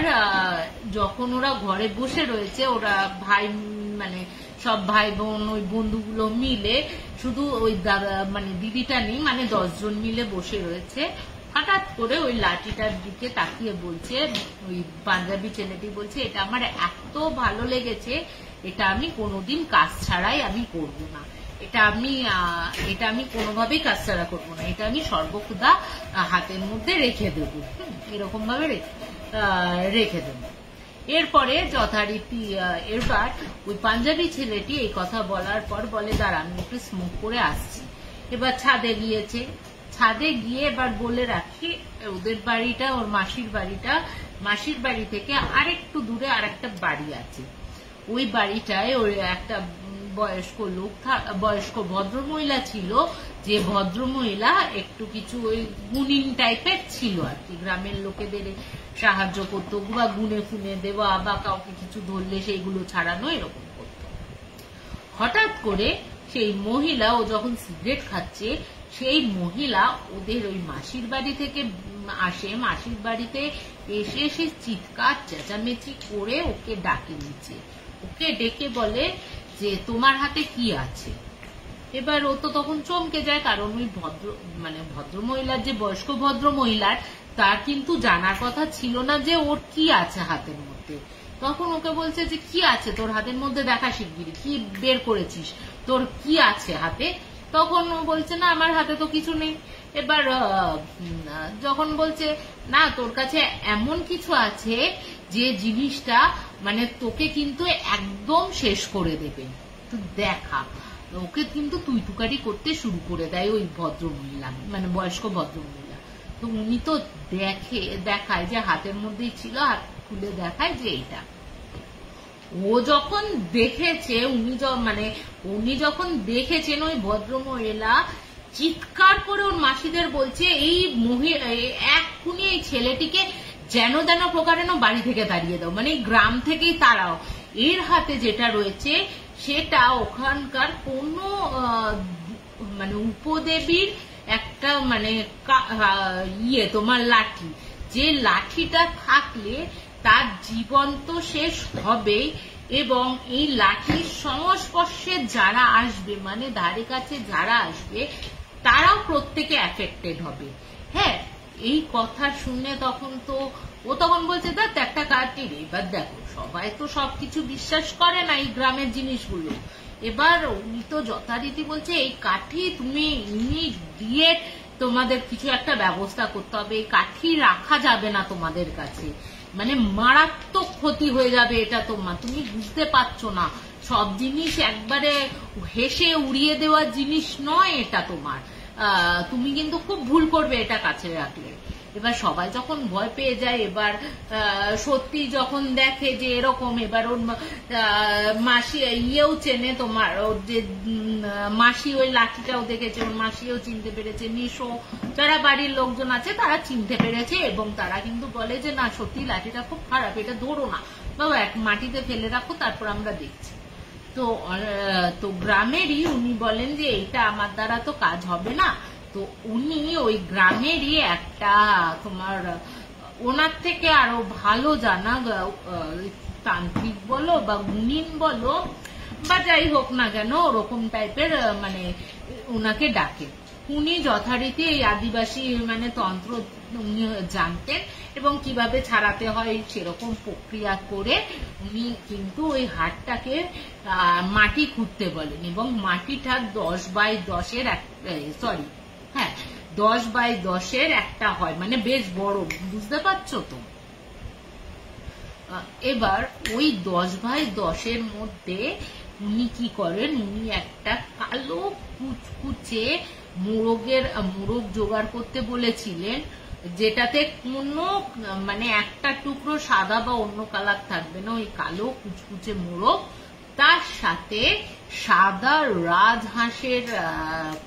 যখন ওরা ঘরে বসে রয়েছে, ওরা ভাই মানে সব ভাই বোন ওই বন্ধুগুলো মিলে, শুধু ওই মানে দিদিটা নেই, মানে 10 জন মিলে বসে রয়েছে। হঠাৎ করে ওই লাঠিটার দিকে তাকিয়ে বলছে, ওই পাঞ্জাবি ছেলেটি বলছে, এটা আমার এত ভালো লেগেছে, এটা আমি কোনোদিন কাজ ছাড়াই আমি করব না, এটা আমি কোনোভাবেই কাজছাড়া করবো না, এটা আমি সর্বদা হাতের মধ্যে রেখে দেবো, এরকম ভাবে রেখে দেবো। এরপরে যথারীতি এবার ওই পাঞ্জাবি ছেলেটি এই কথা বলার পর বলে, দাঁড়া আমি একটু স্মোক করে আসছি। এবার ছাদে গিয়েছে, ছাদে গিয়ে এবার বলে রাখি ওদের বাড়িটা, ওর মাসির বাড়ি থেকে আরেকটু দূরে আরেকটা বাড়ি আছে। ওই বাড়িটায় ওই একটা বয়স্ক ভদ্রমহিলা ছিল, যে ভদ্রমহিলা একটু কিছু ওই গুণিন টাইপের ছিল আর কি, গ্রামের লোকেদের সাহায্য করতো বা গুনে ফুনে দেওয়া বা কাউকে কিছু ধরলে সেইগুলো ছাড়ানো এরকম করতো। হঠাৎ করে সেই মহিলা, ও যখন সিগারেট খাচ্ছে, সেই মহিলা ওদের ওই মাসির বাড়ি থেকে আসে, মাসির বাড়িতে এসে সে চিৎকার চেঁচামেচি করে ওকে ডাকে নিচে, ওকে ডেকে বলে যে তোমার হাতে কি আছে। এবার ও তো তখন চমকে যায়, কারণ ওই ভদ্রমহিলার যে বয়স্ক ভদ্রমহিলার, তার কিন্তু জানার কথা ছিল না যে ওর কি আছে হাতের মধ্যে। তখন ওকে বলছে যে কি আছে তোর হাতের মধ্যে, দেখা শিগগিরি কি বের করেছিস, তোর কি আছে হাতে। তখন ও বলছে না আমার হাতে তো কিছু নেই। এবার যখন বলছে না তোর কাছে এমন কিছু আছে যে জিনিসটা তোকে কিন্তু একদম শেষ করে দেবে, তুই দেখা। ওকে কিন্তু তুই তুকারি করতে শুরু করে দেয় ওই ভদ্রমহিলা, বয়স্ক ভদ্রমহিলা। তো উনি তো দেখায় যে হাতের মধ্যেই ছিল, হাত খুলে দেখায় যে এটা। ও যখন দেখেছে, উনি যখন দেখেছেন ওই ভদ্রমহিলা চিৎকার করে ওর মাসিদের বলছে এই এক্ষুনি এই ছেলেটিকে যেন প্রকারেণ বাড়ি থেকে তাড়িয়ে দাও, গ্রাম থেকেই তাড়াও। এর হাতে যেটা রয়েছে সেটা ওখানকার কোন উপদেবীর একটা তোমার লাঠি, যে লাঠিটা থাকলে তার জীবন তো শেষ হবেই, এবং এই লাঠির সংস্পর্শে যারা আসবে, ধারে কাছে যারা আসবে, তারাও প্রত্যেকে এফেক্টেড হবে। হ্যাঁ, এই কথা শুনে ও তখন বলছে দেখ একটা কাটি রে। এবার দেখো সবাই তো সবকিছু বিশ্বাস করে না এই গ্রামের জিনিসগুলো। এবার উনি তো যথারীতি বলছে এই কাঠি তুমি ইমিডিয়েট তোমাদের কিছু একটা ব্যবস্থা করতে হবে, এই কাঠি রাখা যাবে না তোমাদের কাছে, মারাত্মক ক্ষতি হয়ে যাবে এটা তুমি বুঝতে পারছো না। সব জিনিস একবারে হেসে উড়িয়ে দেওয়ার জিনিস নয় এটা তোমার, তুমি কিন্তু খুব ভুল করবে এটা কাছে রাখলে। এবার সবাই যখন ভয় পেয়ে যায়, এবার সত্যি যখন দেখে যে এরকম, এবার ওর মাসি চেনে, তোমার ওর যে মাসি ওই লাঠিটাও দেখেছে, ওর মাসিও চিনতে পেরেছে, নিশো যারা বাড়ির লোকজন আছে তারা চিনতে পেরেছে, এবং তারা কিন্তু বলে যে না সত্যি লাঠিটা খুব খারাপ, এটা ধরো না বাবা, মাটিতে ফেলে রাখো, তারপর আমরা দেখছি। তো গ্রামেরই উনি বলেন যে এটা আমার দ্বারা তো কাজ হবে না। তো উনি ওই গ্রামেরই একটা তোমার ওনার থেকে আরো ভালো জানা তান্ত্রিক বলো বা গুণিন বলো বা যাই হোক না কেন, ওরকম টাইপের ওনাকে ডাকে। উনি যথারীতি এই আদিবাসী তন্ত্র উনি জানতেন, এবং কিভাবে ছাড়াতে হয় সেরকম প্রক্রিয়া করে উনি কিন্তু ওই হাটটাকে মাটি খুঁড়তে বলেন, এবং মাটিটা 10x10 10x10 একটা হয়, বেশ বড়, বুঝতে পারছো তো। এবার ওই 10x10 মধ্যে উনি কি করেন, উনি একটা কালো কুচকুচে মোরগ জোগাড় করতে বলেছিলেন, যেটাতে কোনো একটা টুকরো সাদা বা অন্য কালার থাকবে না, ওই কালো কুচকুচে মোরগ, তার সাথে সাদা রাজহাঁসের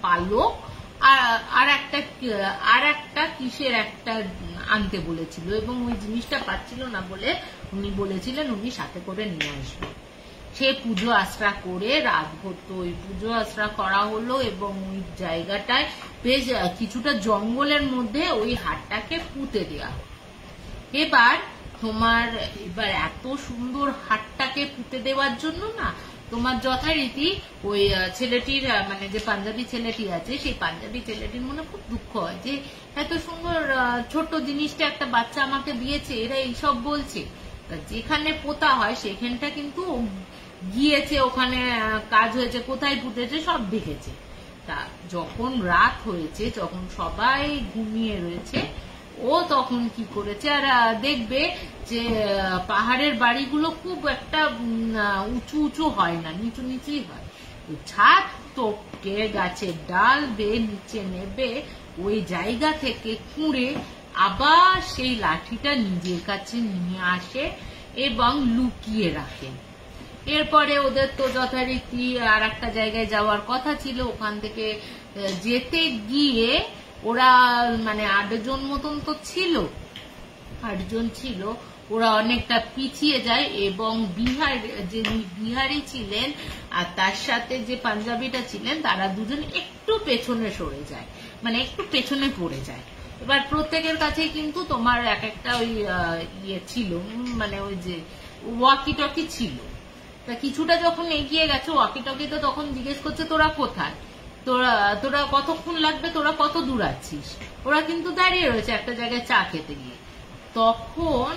পালক আর একটা কিসের একটা আনতে বলেছিল, এবং ওই জিনিসটা পাচ্ছিল না বলে উনি বলেছিলেন উনি সাথে করে নিয়ে আসবেন। সে পুজো আশ্রা করে রাতভর তো ওই পুজো আশ্রা করা হলো, এবং ওই জায়গাটায় বেশ কিছুটা জঙ্গলের মধ্যে ওই হাটটাকে পুঁতে দেওয়া। এবার এত সুন্দর হাটটাকে পুঁতে দেওয়ার জন্য না, তোমার যথারীতি ওই ছেলেটির যে পাঞ্জাবি ছেলেটি আছে, সেই পাঞ্জাবি ছেলেটির মনে খুব দুঃখ হয় যে এত সুন্দর ছোট্ট জিনিসটা একটা বাচ্চা আমাকে দিয়েছে, এরা এইসব বলছে। যেখানে পোতা হয় সেখানটা কিন্তু গিয়েছে, ওখানে কাজ হয়েছে, কোথায় পুঁতেছে সব দেখেছে। তা যখন রাত হয়েছে, যখন সবাই ঘুমিয়ে রয়েছে, ও তখন কি করেছে, আর দেখবে যে পাহাড়ের বাড়িগুলো খুব একটা উঁচু উঁচু হয় না, নিচু নিচুই হয়। ছাদ টপকে গাছের ডাল বেয়ে নিচে নেবে, ওই জায়গা থেকে খুঁড়ে আবার সেই লাঠিটা নিজের কাছে নিয়ে আসে এবং লুকিয়ে রাখে। এরপরে ওদের তো যথারীতি আর একটা জায়গায় যাওয়ার কথা ছিল, ওখান থেকে যেতে গিয়ে ওরা মানে 8 জন মতন তো ছিল, 8 জন ছিল, ওরা অনেকটা পিছিয়ে যায় এবং বিহারি ছিলেন আর তার সাথে যে পাঞ্জাবিটা ছিলেন তারা দুজন একটু পেছনে সরে যায়, মানে একটু পেছনে পড়ে যায়। এবার প্রত্যেকের কাছে কিন্তু তোমার এক একটা ওই ইয়ে ছিল, মানে ওই যে ওয়াকি টকি ছিল। তা কিছুটা যখন এগিয়ে গেছে, ওয়াকি টকি তো তখন জিজ্ঞেস করছে তোরা কোথায়, তোরা কতক্ষণ লাগবে, তোরা কত দূর আছিস। ওরা কিন্তু দাঁড়িয়ে রয়েছে একটা জায়গায় চা খেতে গিয়ে। তখন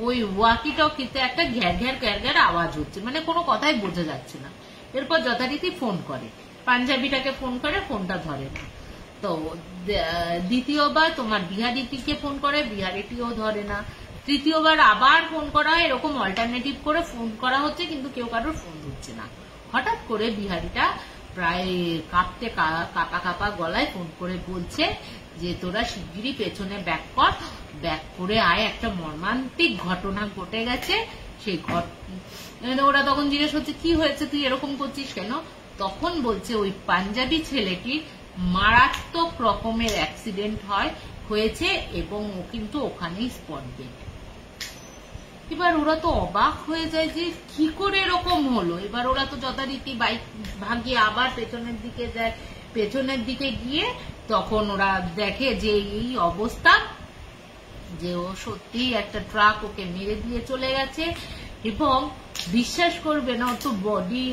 ওই ওয়াকি টকিতে একটা ঘ্যার ঘ্যার ঘ্যার ঘ্যার আওয়াজ হচ্ছে, মানে কোনো কথাই বোঝা যাচ্ছে না। এরপর যথারীতি ফোন করে, পাঞ্জাবিটাকে ফোন করে, ফোনটা ধরে না। তো দ্বিতীয়বার তোমার বিহারিটিকে ফোন করে, বিহারিটিও ধরে না। তৃতীয়বার আবার ফোন করা হয়, এরকম অল্টারনেটিভ করে ফোন করা হচ্ছে, কিন্তু কেউ কারোর ফোন ধরছে না। হঠাৎ করে বিহারিটা প্রায় কাঁপতে কাঁপা কাঁপা গলায় ফোন করে বলছে যে তোরা শিগগিরই পেছনে ব্যাক কর, ব্যাক করে আয়, একটা মর্মান্তিক ঘটনা ঘটে গেছে। সেই ওরা তখন জিজ্ঞেস করছে কি হয়েছে, তুই এরকম করছিস কেন? তখন বলছে ওই পাঞ্জাবি ছেলেটির মারাত্মক রকমের অ্যাক্সিডেন্ট হয়েছে এবং ও কিন্তু ওখানেই স্পট ডেড। এবার ওরা তো অবাক হয়ে যায় যে কি করে এরকম হলো। এবার ওরা তো যথারীতি বাইক ভাগিয়ে আবার পেছনের দিকে যায়, পেছনের দিকে গিয়ে তখন ওরা দেখে যে এই অবস্থা, যে ও সত্যি একটা ট্রাক ওকে মেরে দিয়ে চলে গেছে। এবং বিশ্বাস করবে না, তো বডি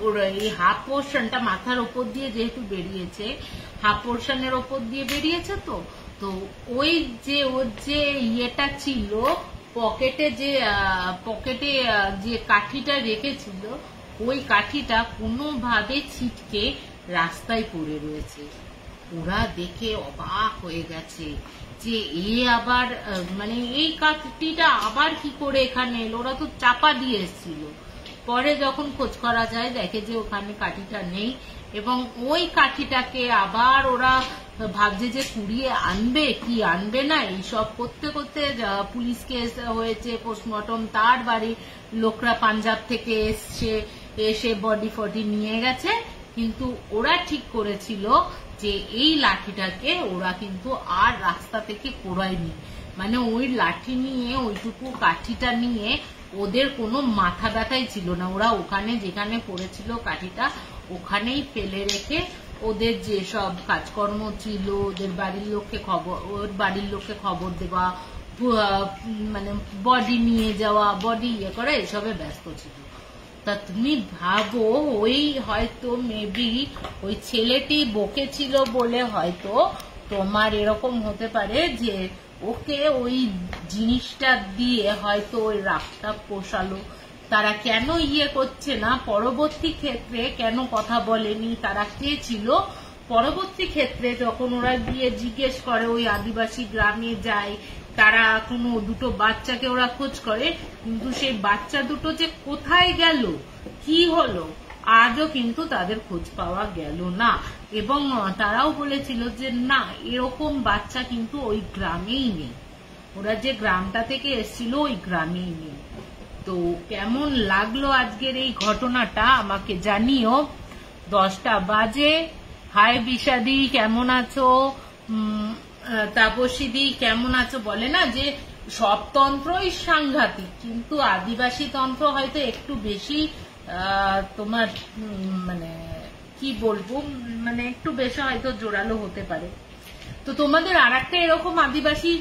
ওর এই হাফ পোর্শনটা মাথার ওপর দিয়ে যেহেতু বেরিয়েছে, হাফ পোর্শনের ওপর দিয়ে বেরিয়েছে, তো ওই যে ওর যে ইয়েটা ছিল পকেটে যে কাঠিটা রেখেছিল, ওই কাঠিটা কোনোভাবে ছিটকে রাস্তায় পড়ে রয়েছে। ওরা দেখে অবাক হয়ে গেছে যে এ আবার মানে এই কাঠিটা আবার কি করে এখানে এলো, ওরা তো চাপা দিয়ে এসেছিল। পরে যখন খোঁজ করা যায় দেখে যে ওখানে কাঠিটা নেই এবং ওই কাঠিটাকে আবার ওরা ভাবছে যে কুড়িয়ে আনবে কি আনবে না, এইসব করতে করতে পুলিশ কেস হয়েছে, পোস্টমর্টম, তার বাড়ি লোকরা পাঞ্জাব থেকে এসে বডি ফডি নিয়ে গেছে। কিন্তু ওরা ঠিক করেছিল যে এই লাঠিটাকে ওরা কিন্তু আর রাস্তা থেকে কোড়ায়নি, মানে ওই লাঠি নিয়ে, ওইটুকু কাঠিটা নিয়ে ওদের কোনো মাথা ব্যথাই ছিল না। ওরা ওখানে যেখানে পড়েছিল কাঠিটা ওখানেই ফেলে রেখে ওদের যে সব কাজকর্ম ছিল, ওদের বাড়ির লোককে খবর দেওয়া, মানে বডি নিয়ে যাওয়া, বডি ইয়ে করা, এসবে ব্যস্ত ছিল। তা তুমি ভাবো, ওই হয়তো মেবি ওই ছেলেটি বকেছিল বলে হয়তো তোমার এরকম হতে পারে যে ওকে ওই জিনিসটা দিয়ে হয়তো ওই রাগটা পোষালো। তারা কেন ইয়ে করছে না, পরবর্তী ক্ষেত্রে কেন কথা বলেনি, তারা কে ছিল, পরবর্তী ক্ষেত্রে যখন ওরা গিয়ে জিজ্ঞেস করে, ওই আদিবাসী গ্রামে যায়, তারা কোনো দুটো বাচ্চাকে ওরা খোঁজ করে, কিন্তু সেই বাচ্চা দুটো যে কোথায় গেল, কি হলো, আজও কিন্তু তাদের খোঁজ পাওয়া গেল না। এবং তারাও বলেছিল যে না, এরকম বাচ্চা কিন্তু ওই গ্রামেই নেই, ওরা যে গ্রামটা থেকে এসেছিল ওই গ্রামেই নেই। তো কেমন লাগলো আজকের এই ঘটনাটা আমাকে জানিও। 10টা বাজে। হাই বিষাদি, কেমন আছো? তাপসীদি কেমন আছো? বলে না যে সব তন্ত্রই সাংঘাতিক, কিন্তু আদিবাসী তন্ত্র হয়তো একটু বেশি তোমার মানে কি বলবো, মানে একটু বেশি হয়তো জোরালো হতে পারে। তো তোমাদের আর একটা এরকম আদিবাসী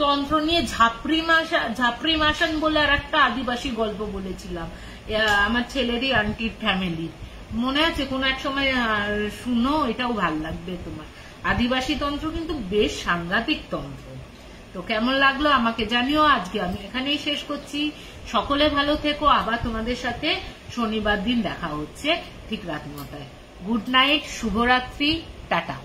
তন্ত্র নিয়ে ঝাপড়ি মাসান বলে আর একটা আদিবাসী গল্প বলেছিলাম, আমার ছেলেরই আন্টির ফ্যামিলির, মনে আছে? কোন এক সময় শুনো, এটাও ভাল লাগবে তোমার। আদিবাসী তন্ত্র কিন্তু বেশ সাংঘাতিক তন্ত্র। তো কেমন লাগলো আমাকে জানিও। আজকে আমি এখানেই শেষ করছি। সকলে ভালো থেকো। আবার তোমাদের সাথে শনিবার দিন দেখা হচ্ছে ঠিক রাত 9টায়। গুড নাইট, শুভরাত্রি, টাটা।